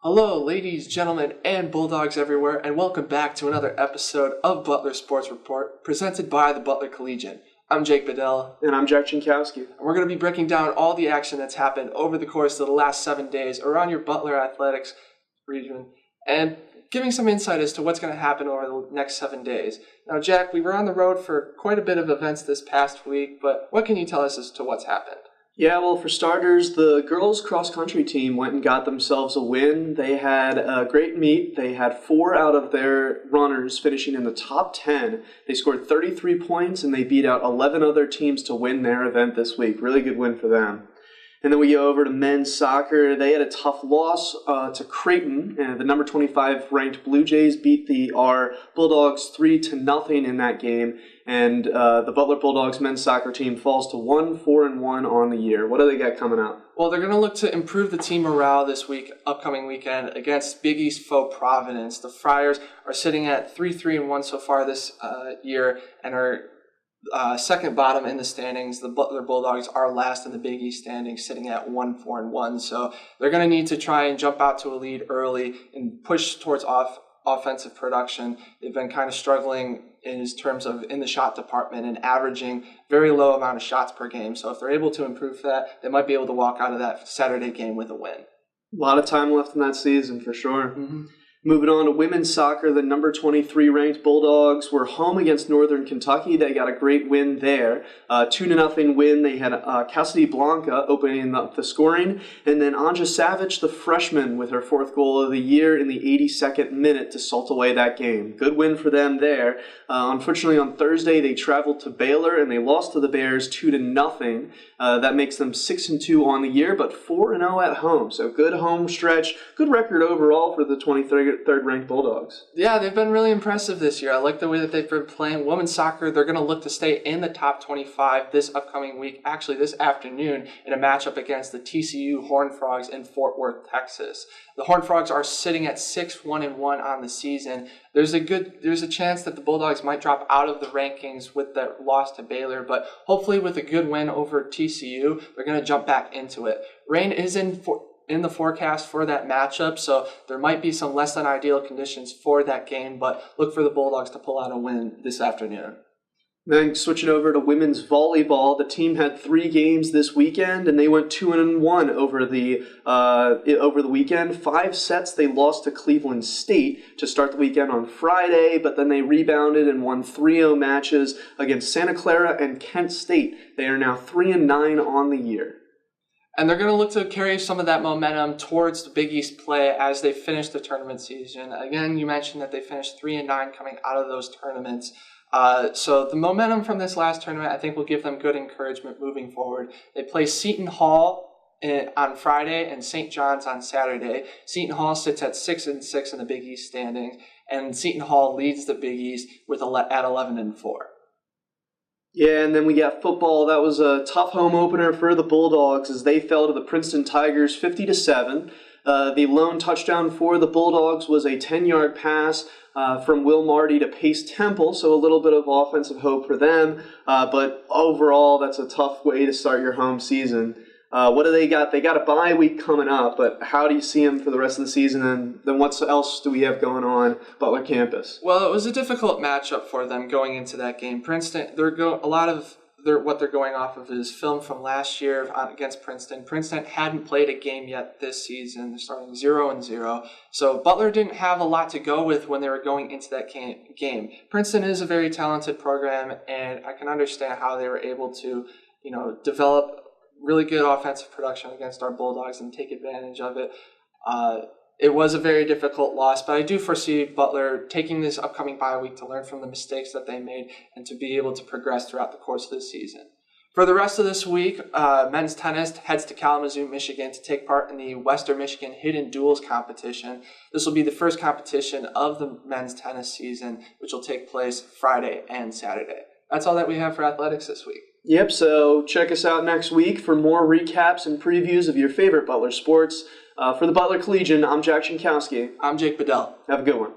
Hello, ladies, gentlemen, and bulldogs everywhere, and welcome back to another episode of Butler Sports Report, presented by the Butler Collegian. I'm Jake Bedell. And I'm Jack Chinkowski. And we're going to be breaking down all the action that's happened over the course of the last 7 days around your Butler athletics region, and giving some insight as to what's going to happen over the next 7 days. Now, Jack, we were on the road for quite a bit of events this past week, but what can you tell us as to what's happened? Yeah, well, for starters, the girls' cross-country team went and got themselves a win. They had a great meet. They had 4 out of their runners finishing in the top 10. They scored 33 points, and they beat out 11 other teams to win their event this week. Really good win for them. And then we go over to men's soccer. They had a tough loss to Creighton. And the number 25 ranked Blue Jays beat our Bulldogs 3-0 in that game. And the Butler Bulldogs men's soccer team falls to 1-4-1 on the year. What do they got coming up? Well, they're going to look to improve the team morale this upcoming weekend against Big East foe Providence. The Friars are sitting at 3-1 so far this year and are second bottom in the standings. The Butler Bulldogs are last in the Big East standings, sitting at 1-4-1. So they're going to need to try and jump out to a lead early and push towards offensive production. They've been kind of struggling in terms of in the shot department and averaging very low amount of shots per game. So if they're able to improve that, they might be able to walk out of that Saturday game with a win. A lot of time left in that season for sure. Mm-hmm. Moving on to women's soccer, the number 23 ranked Bulldogs were home against Northern Kentucky. They got a great win there. 2-0 win. They had Cassidy Blanca opening up the scoring. And then Anja Savage, the freshman, with her 4th goal of the year in the 82nd minute to salt away that game. Good win for them there. Unfortunately, on Thursday, they traveled to Baylor and they lost to the Bears 2-0. That makes them 6-2 on the year, but 4-0 at home. So good home stretch. Good record overall for the 23rd-ranked Bulldogs. Yeah, they've been really impressive this year. I like the way that they've been playing. Women's soccer, they're going to look to stay in the top 25 this upcoming week, actually this afternoon, in a matchup against the TCU Horned Frogs in Fort Worth, Texas. The Horned Frogs are sitting at 6-1-1 on the season. There's a chance that the Bulldogs might drop out of the rankings with the loss to Baylor, but hopefully with a good win over TCU, they're going to jump back into it. Rain is in the forecast for that matchup, so there might be some less than ideal conditions for that game, but look for the Bulldogs to pull out a win this afternoon. Then switching over to women's volleyball, the team had 3 games this weekend, and they went 2-1 over the weekend. 5 sets they lost to Cleveland State to start the weekend on Friday, but then they rebounded and won 3-0 matches against Santa Clara and Kent State. They are now 3-9 on the year. And they're going to look to carry some of that momentum towards the Big East play as they finish the tournament season. Again, you mentioned that they finished 3-9 coming out of those tournaments. So the momentum from this last tournament, I think, will give them good encouragement moving forward. They play Seton Hall on Friday and St. John's on Saturday. Seton Hall sits at 6-6 in the Big East standings, and Seton Hall leads the Big East at 11-4. Yeah, and then we got football. That was a tough home opener for the Bulldogs as they fell to the Princeton Tigers 50-7. The lone touchdown for the Bulldogs was a 10-yard pass from Will Marty to Pace Temple, so a little bit of offensive hope for them. But overall, that's a tough way to start your home season. What do they got? They got a bye week coming up, but how do you see them for the rest of the season? And then what else do we have going on Butler campus? Well, it was a difficult matchup for them going into that game. Princeton, what they're going off of is film from last year against Princeton. Princeton hadn't played a game yet this season. They're starting 0-0. So Butler didn't have a lot to go with when they were going into that game. Princeton is a very talented program, and I can understand how they were able to, develop really good offensive production against our Bulldogs and take advantage of it. It was a very difficult loss, but I do foresee Butler taking this upcoming bye week to learn from the mistakes that they made and to be able to progress throughout the course of this season. For the rest of this week, men's tennis heads to Kalamazoo, Michigan to take part in the Western Michigan Hidden Duels competition. This will be the first competition of the men's tennis season, which will take place Friday and Saturday. That's all that we have for athletics this week. Yep, so check us out next week for more recaps and previews of your favorite Butler sports. For the Butler Collegian, I'm Jack Chinkowski. I'm Jake Bedell. Have a good one.